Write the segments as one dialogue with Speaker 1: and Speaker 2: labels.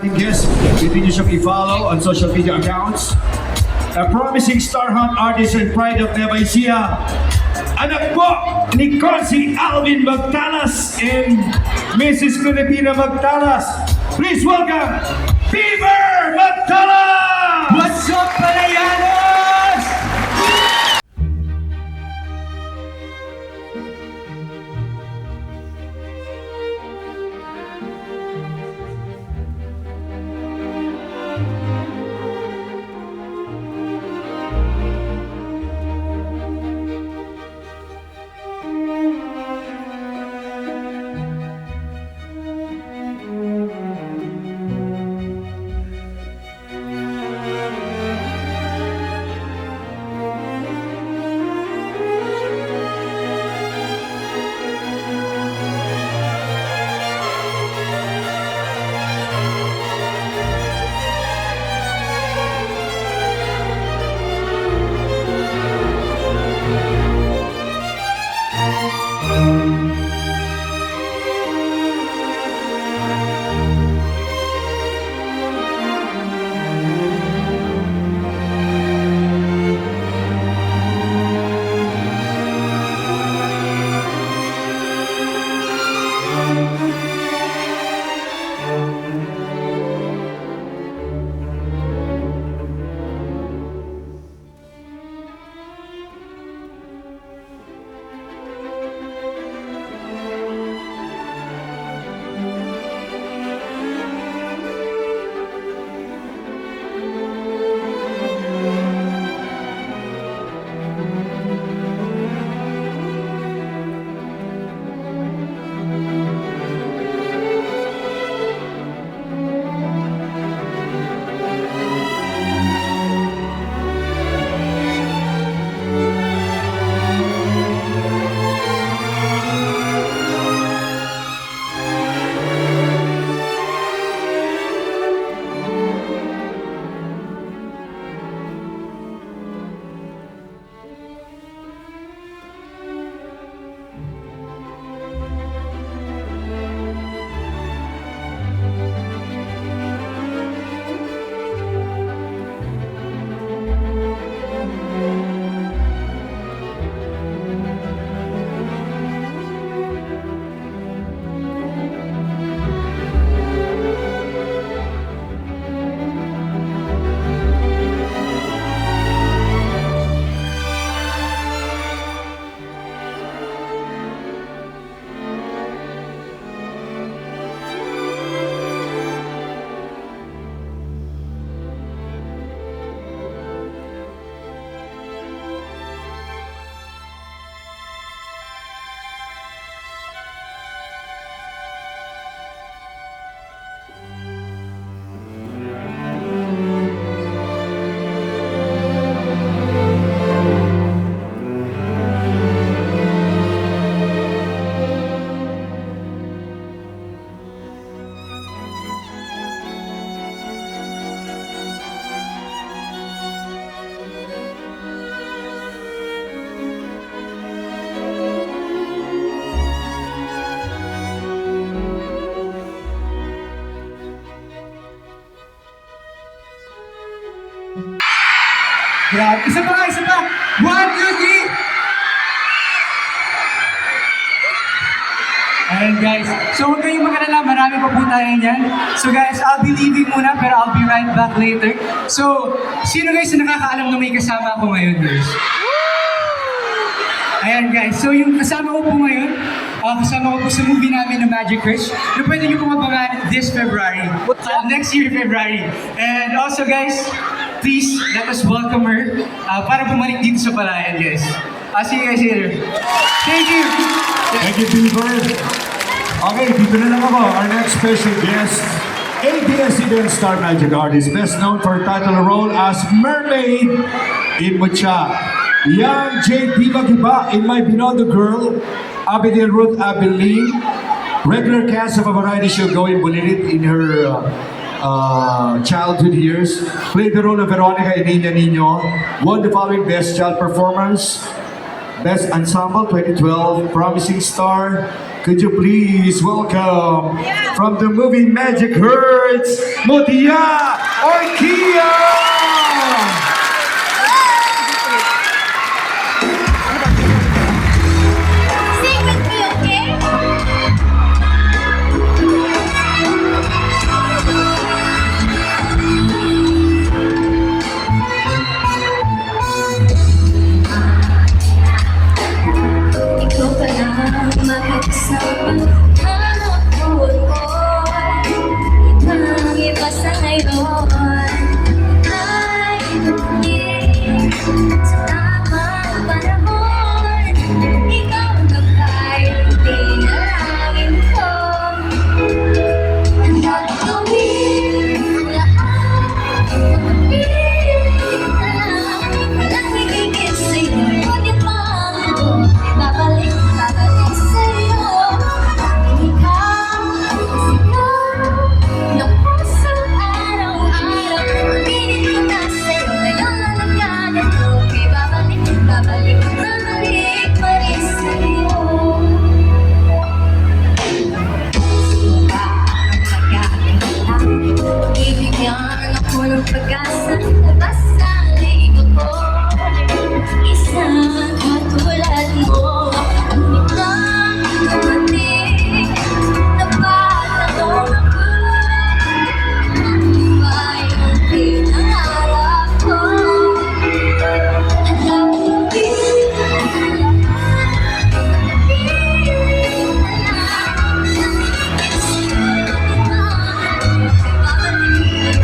Speaker 1: Guest, pwede nyo siyang i-follow on social media accounts. A promising star hunt artist and pride of Nueva Ecija. Anak po ni Consi Alvin Magtalas and Mrs. Filipina Magtalas. Please welcome Beaver Magtalas!
Speaker 2: What's up, Palayanos? Grabe. Isa pa! 1, 2, 3! Ayan guys, so huwag kayong mag-alala, marami pa po tayo yan. So guys, I'll be leaving muna pero I'll be right back later. So, sino guys na nakakaalam na may kasama ako ngayon guys? Ayan guys, so yung kasama ko po ngayon, kasama ko po sa movie namin na Magic Rich, na pwede nyo po mabangan this February, next year February. And also guys, please let us welcome her para bumalik dito sa Palayan guys. See you guys later. Thank you!
Speaker 1: Thank you, Beaver. Okay, dito na lang ako. Our next special guest, ABS-CBN star magic artist, best known for her title role as Mermaid in Mucha. Young Jade Diva Giba in My Binondo Girl, Abigail Ruth Abilene, regular cast of a variety show Going Bulilit in her childhood years, played the role of Veronica in Niña Niño, won the following Best Child Performance, Best Ensemble 2012 Promising Star. Could you please welcome from the movie Magic Hurts, Mutia Orkia!
Speaker 3: Sing with me, okay? Ikaw pa lang makakasama ang puso ko. Ibang-iba sa ngayon ay dumating sa tamang panahon. Ikaw na ba'y tinalangin ko? Handa ko gawin ang lahat, magpapili ka lang. Walang higigit sa'yo, kundi pang ito. Babalik sa'yo. Ikaw ng puso araw-araw. Pilit ko na sa'yo, ngayon na nagkaganto. Kaya babalik pa rin sa'yo. Ibigyan ako ng pag-asa, labas sa ligo ko. Isang katulad mo, ngunit nang dumating, napagtanong ako. Ano ba yung pinangarap ko? Handa ko gawin ang lahat, magpapili ka lang. Nangingit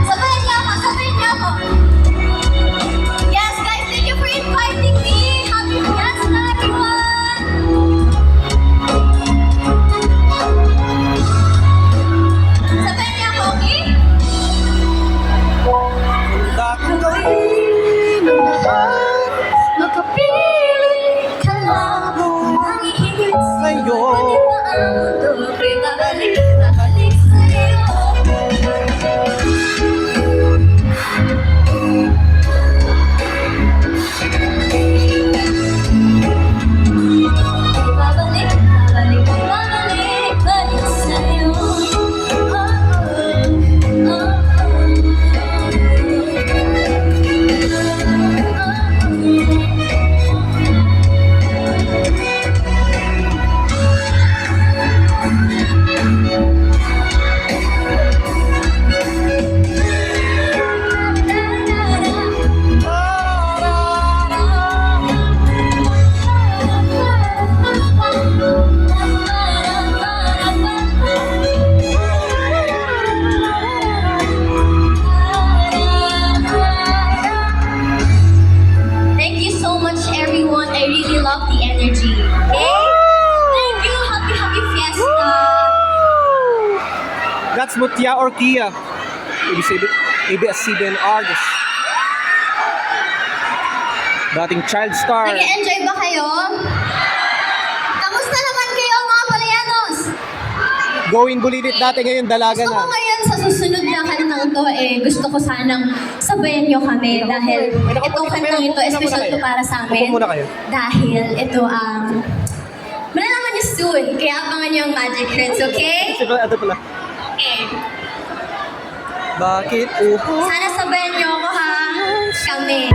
Speaker 3: Sabayan niyo ako. Yes, guys, thank you for inviting me. Happy Fiesta, everyone. Sabayan niyo ako, okay? Gagawin ang lahat, makapili ka lang. Ang ihigit sa'yo, pwede pa ang mundo, kaya babalik sa'yo. Babalik sa'yo. Thank you so much, everyone. I really love the energy. Okay? Thank you. Happy Fiesta.
Speaker 4: That's Mutia Orkia, ABS-CBN artist. Dating child star.
Speaker 3: Nag-enjoy ba kayo? Kamusta naman kayo, mga Palayanos?
Speaker 4: Going Bulilit dati, ngayon dalaga
Speaker 3: Gusto ko
Speaker 4: na.
Speaker 3: ngayon sa susunod na kantang to, gusto ko sanang sabayan nyo kami dahil itong kantang ito, special to para sa amin.
Speaker 4: Upo muna kayo.
Speaker 3: Dahil ito malalaman nyo soon, kaya abangan nyo ang Magic Hurts, okay?
Speaker 4: Ito pala.
Speaker 3: Okay.
Speaker 4: Bakit?
Speaker 3: Sana sabayan nyo ako ha, kami.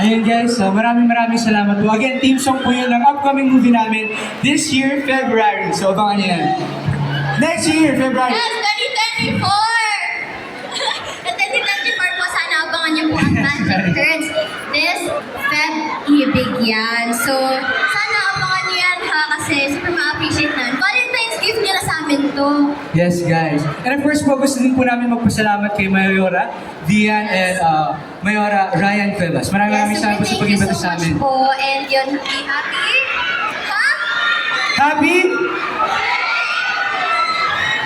Speaker 2: Ayun guys, so maraming salamat po. Again, team song po yun ng upcoming movie namin this year, February. So abangan niyo yan. Next year, February.
Speaker 3: Yes, 2024! At 2024 po, sana abangan niyo po ang Magic Hurts. This Feb ibig yan. So, sana abangan niyo yan ha, kasi super ma-appreciate na. Valentine's gift niyo na sa amin to.
Speaker 2: Yes, guys. And of course po, gusto din po namin magpasalamat kay Mayora, Dian, and Mayora Ryan Cuevas. Maraming salamat po sa pag-imbita sa amin.
Speaker 3: Thank you so much po. And yun, happy? Ha?
Speaker 2: Happy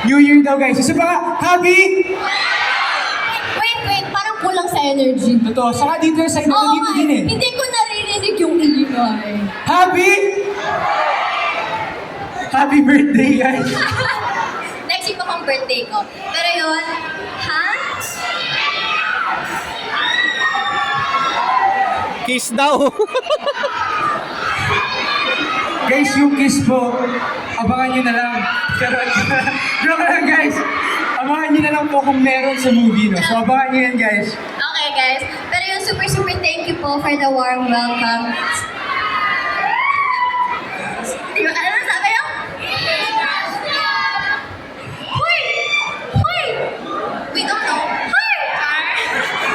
Speaker 2: New Year daw, guys. Isa pa nga, happy!
Speaker 3: Wait, parang kulang sa energy.
Speaker 2: Totoo, saka dito sa iba,
Speaker 3: Oo
Speaker 2: dito
Speaker 3: nga,
Speaker 2: din eh.
Speaker 3: hindi ko naririnig yung ingay.
Speaker 2: Happy! Happy birthday, guys!
Speaker 3: Next week akong birthday ko. Pero yun, ha?
Speaker 4: Kiss daw.
Speaker 2: Guys, yung kiss po, abangan nyo na lang. Pero, joke lang guys. Abangan nyo na lang po kung meron sa movie, no? So, abangan nyo yan, guys.
Speaker 3: Okay guys, pero yung super thank you po for the warm welcome. Ano sabi yun? Hoy! We don't know. Hoy!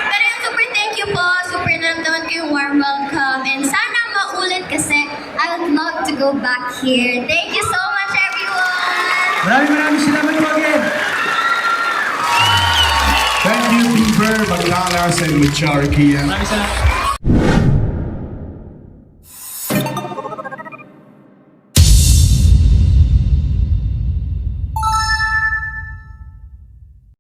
Speaker 3: Pero yung super thank you po, super naramdaman ko yung warm welcome. And sana maulit kasi I would love to go back here. Thank you so much everyone!
Speaker 2: Maraming salamat po again.
Speaker 1: Thank you, Bieber, Banglalas, and Machar Kia.
Speaker 2: Maraming salamat.